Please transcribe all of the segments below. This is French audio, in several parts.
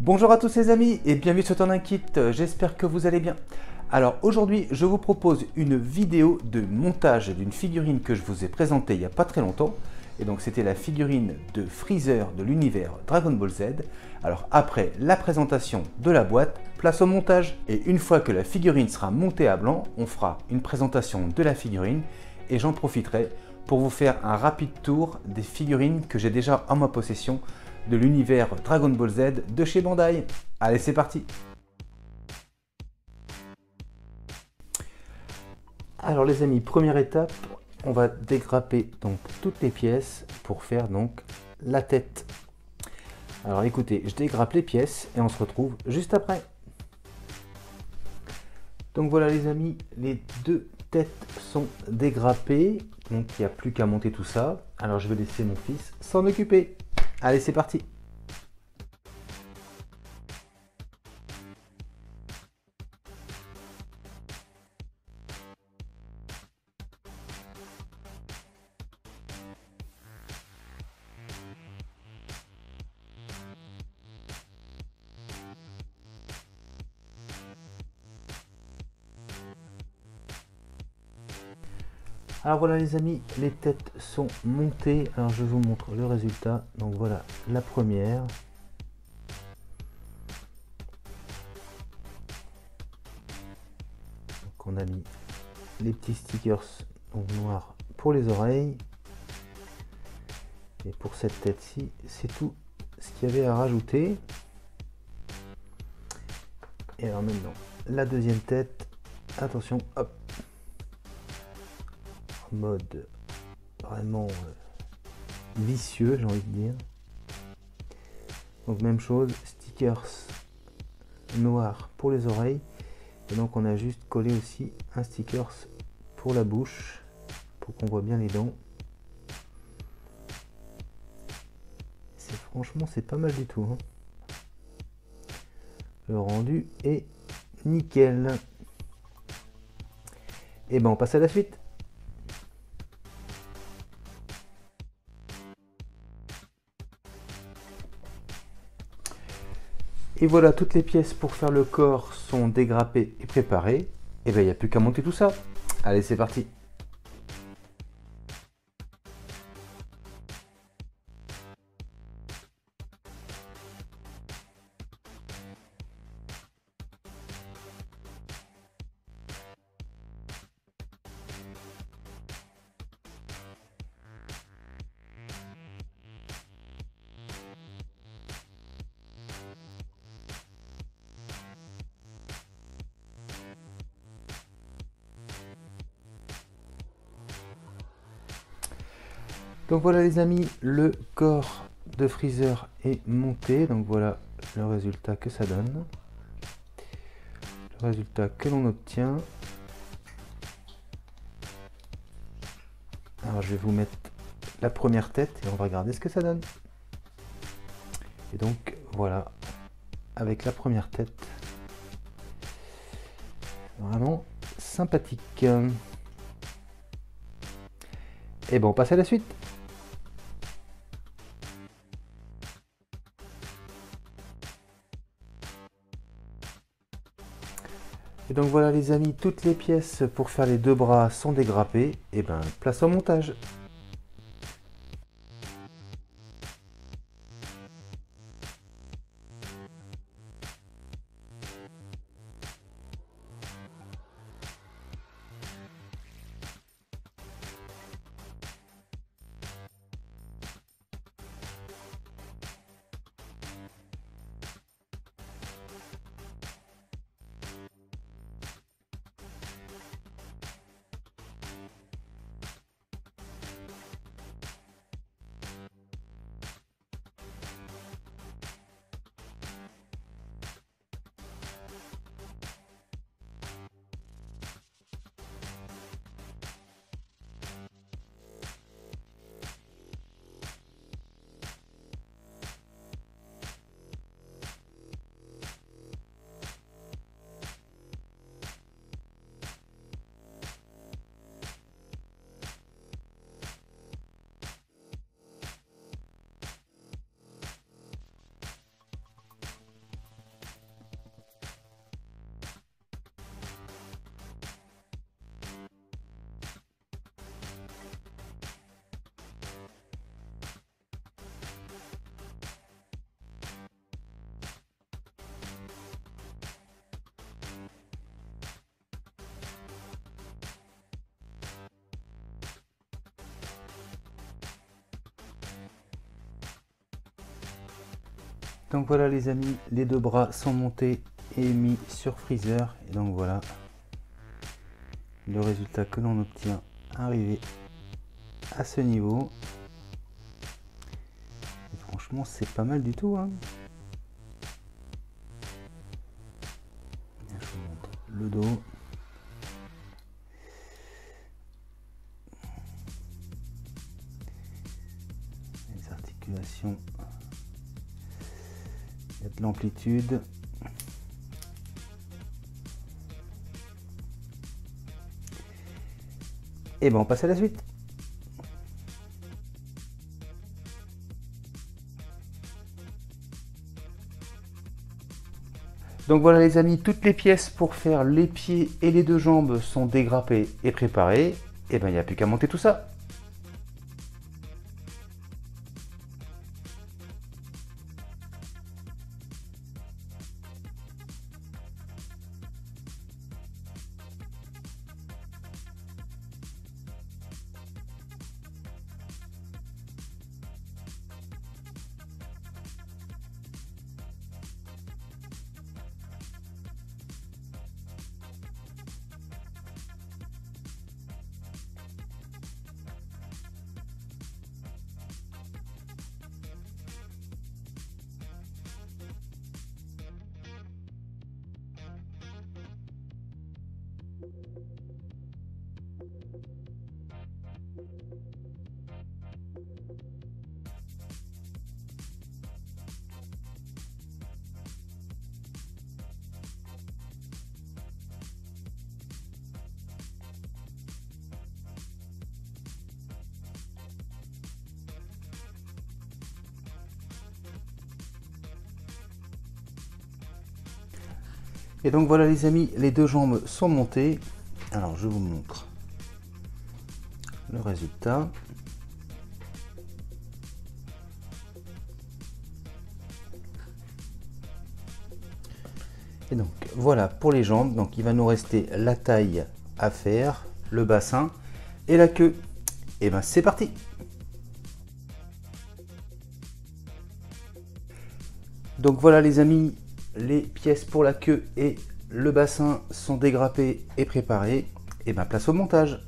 Bonjour à tous les amis et bienvenue sur Turn 1 Kit, j'espère que vous allez bien. Alors aujourd'hui je vous propose une vidéo de montage d'une figurine que je vous ai présentée il n'y a pas très longtemps. Et donc c'était la figurine de Freezer de l'univers Dragon Ball Z. Alors après la présentation de la boîte, place au montage. Et une fois que la figurine sera montée à blanc, on fera une présentation de la figurine et j'en profiterai pour vous faire un rapide tour des figurines que j'ai déjà en ma possession de l'univers Dragon Ball Z de chez Bandai. Allez, c'est parti! Alors les amis, première étape, on va dégrapper donc toutes les pièces pour faire donc la tête. Alors écoutez, je dégrappe les pièces et on se retrouve juste après. Donc voilà les amis, les deux têtes sont dégrappées, donc il n'y a plus qu'à monter tout ça. Alors je vais laisser mon fils s'en occuper. Allez, c'est parti! Alors voilà les amis, les têtes sont montées. Alors je vous montre le résultat. Donc voilà la première. Donc on a mis les petits stickers noirs pour les oreilles. Et pour cette tête-ci, c'est tout ce qu'il y avait à rajouter. Et alors maintenant, la deuxième tête. Attention, hop. En mode vraiment vicieux, j'ai envie de dire. Donc même chose, stickers noirs pour les oreilles. Et donc on a juste collé aussi un stickers pour la bouche, pour qu'on voit bien les dents. Franchement, c'est pas mal du tout, hein. Le rendu est nickel. Et ben on passe à la suite. Et voilà, toutes les pièces pour faire le corps sont dégrappées et préparées. Et ben il n'y a plus qu'à monter tout ça. Allez, c'est parti. Donc voilà les amis, le corps de Freezer est monté. Donc voilà le résultat que ça donne. Le résultat que l'on obtient. Alors je vais vous mettre la première tête et on va regarder ce que ça donne. Et donc voilà, avec la première tête. Vraiment sympathique. Et bon, on passe à la suite. Et donc voilà les amis, toutes les pièces pour faire les deux bras sont dégrappées. Et ben place au montage. Donc voilà les amis, les deux bras sont montés et mis sur freezer. Et donc voilà le résultat que l'on obtient arrivé à ce niveau. Et franchement c'est pas mal du tout, hein. Je vous montre le dos. Les articulations. Il y a de l'amplitude. Et ben on passe à la suite. Donc voilà les amis, toutes les pièces pour faire les pieds et les deux jambes sont dégrappées et préparées. Et ben il n'y a plus qu'à monter tout ça. Et donc voilà les amis, les deux jambes sont montées. Alors je vous montre le résultat. Et donc voilà pour les jambes. Donc il va nous rester la taille à faire, le bassin et la queue. Et ben c'est parti. Donc voilà les amis, les pièces pour la queue et le bassin sont dégrappées et préparées. Et ben place au montage.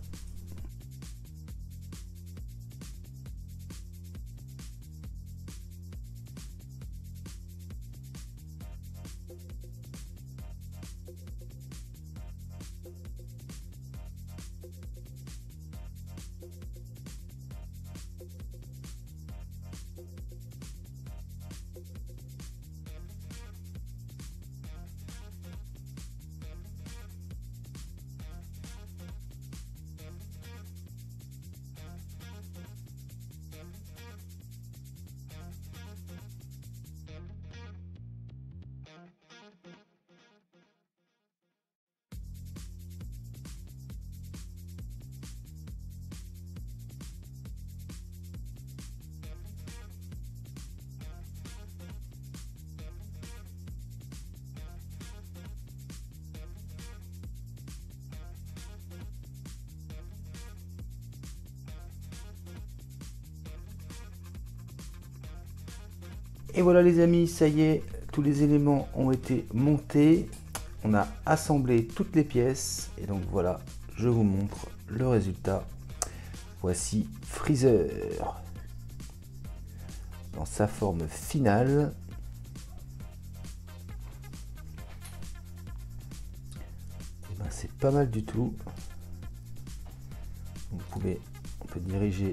Et voilà les amis, ça y est, tous les éléments ont été montés. On a assemblé toutes les pièces. Et donc voilà, je vous montre le résultat. Voici Freezer dans sa forme finale. Et ben, c'est pas mal du tout. On peut diriger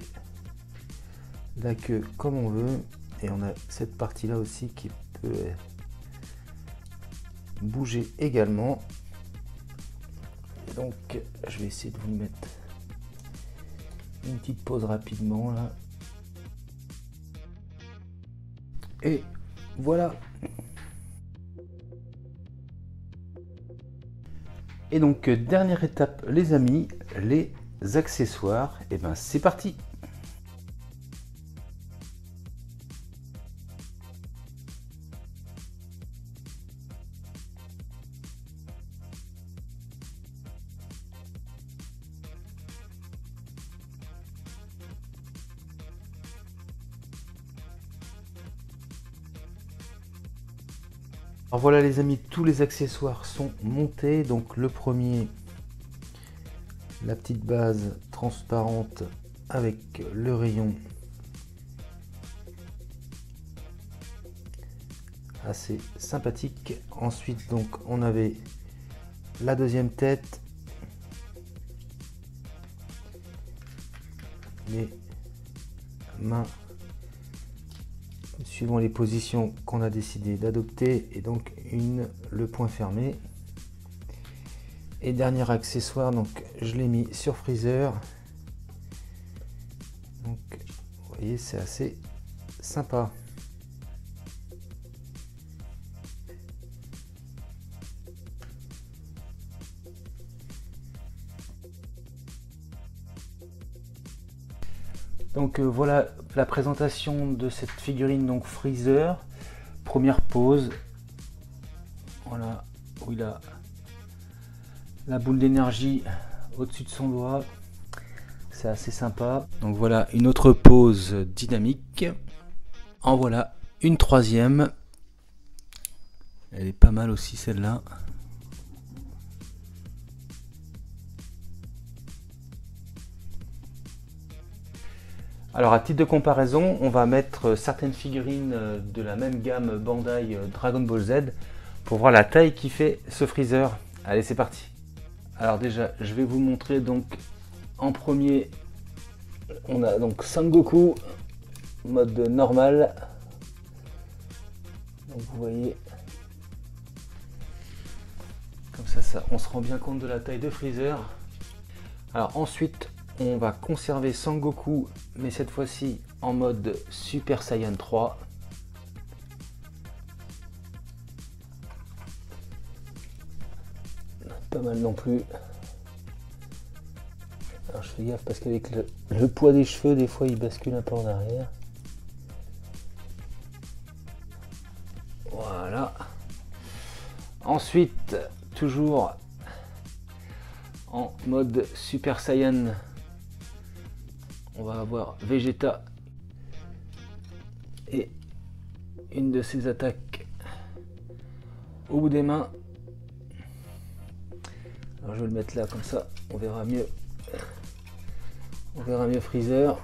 la queue comme on veut. Et on a cette partie là aussi qui peut bouger également. Et donc je vais essayer de vous mettre une petite pause rapidement là. Et voilà. Et donc dernière étape les amis, les accessoires. Et ben c'est parti. Alors voilà les amis, tous les accessoires sont montés. Donc le premier, la petite base transparente avec le rayon assez sympathique. Ensuite donc on avait la deuxième tête, les mains suivant les positions qu'on a décidé d'adopter, et donc le poing fermé. Et dernier accessoire, donc je l'ai mis sur Freezer. Donc vous voyez, c'est assez sympa. Donc voilà la présentation de cette figurine donc Freezer. Première pose, voilà où il a la boule d'énergie au-dessus de son doigt, c'est assez sympa. Donc voilà une autre pose dynamique. En voilà une troisième, elle est pas mal aussi celle-là. Alors à titre de comparaison, on va mettre certaines figurines de la même gamme Bandai Dragon Ball Z pour voir la taille qui fait ce Freezer. Allez, c'est parti. Alors déjà, je vais vous montrer donc en premier, on a donc Sangoku mode normal. Donc vous voyez, comme ça, on se rend bien compte de la taille de Freezer. Alors ensuite, on va conserver Sangoku, mais cette fois-ci en mode Super Saiyan 3. Pas mal non plus. Alors je fais gaffe parce qu'avec le poids des cheveux, des fois il bascule un peu en arrière. Voilà. Ensuite, toujours en mode Super Saiyan, on va avoir Vegeta et une de ses attaques au bout des mains. Alors je vais le mettre là, comme ça on verra mieux. On verra mieux Freezer.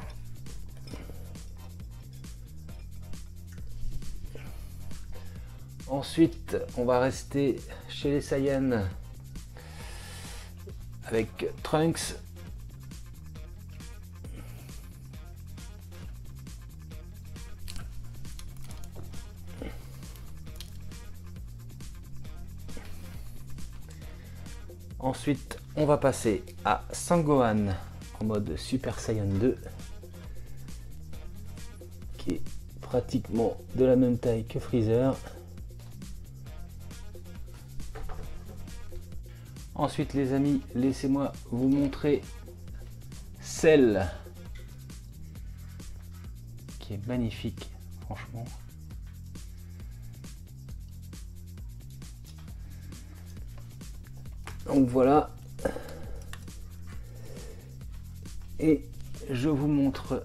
Ensuite, on va rester chez les Saiyans avec Trunks. Ensuite, on va passer à Sangohan en mode Super Saiyan 2, qui est pratiquement de la même taille que Freezer. Ensuite, les amis, laissez-moi vous montrer Cell, qui est magnifique, franchement. Donc voilà, et je vous montre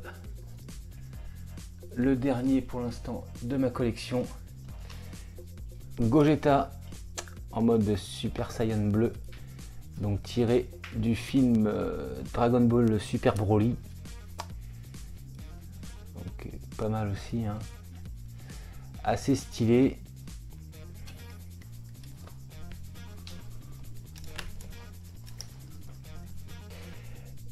le dernier pour l'instant de ma collection, Gogeta en mode Super Saiyan bleu, donc tiré du film Dragon Ball Super Broly. Donc pas mal aussi, hein. Assez stylé.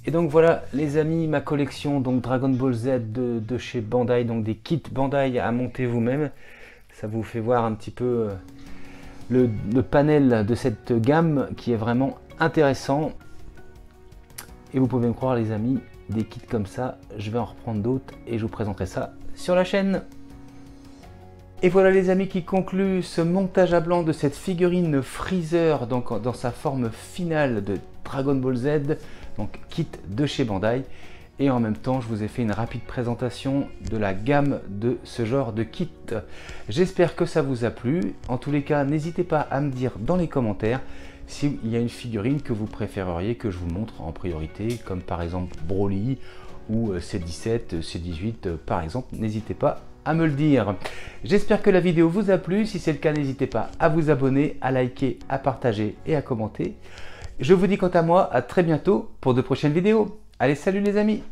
Et donc voilà les amis, ma collection donc Dragon Ball Z de chez Bandai, donc des kits Bandai à monter vous-même. Ça vous fait voir un petit peu le panel de cette gamme qui est vraiment intéressant. Et vous pouvez me croire les amis, des kits comme ça, je vais en reprendre d'autres et je vous présenterai ça sur la chaîne. Et voilà les amis qui conclut ce montage à blanc de cette figurine Freezer, donc dans sa forme finale de Dragon Ball Z, donc kit de chez Bandai. Et en même temps, je vous ai fait une rapide présentation de la gamme de ce genre de kit. J'espère que ça vous a plu. En tous les cas, n'hésitez pas à me dire dans les commentaires s'il y a une figurine que vous préféreriez que je vous montre en priorité, comme par exemple Broly ou C17, C18 par exemple. N'hésitez pas à me le dire. J'espère que la vidéo vous a plu. Si c'est le cas, n'hésitez pas à vous abonner, à liker, à partager et à commenter. Je vous dis quant à moi à très bientôt pour de prochaines vidéos. Allez, salut les amis!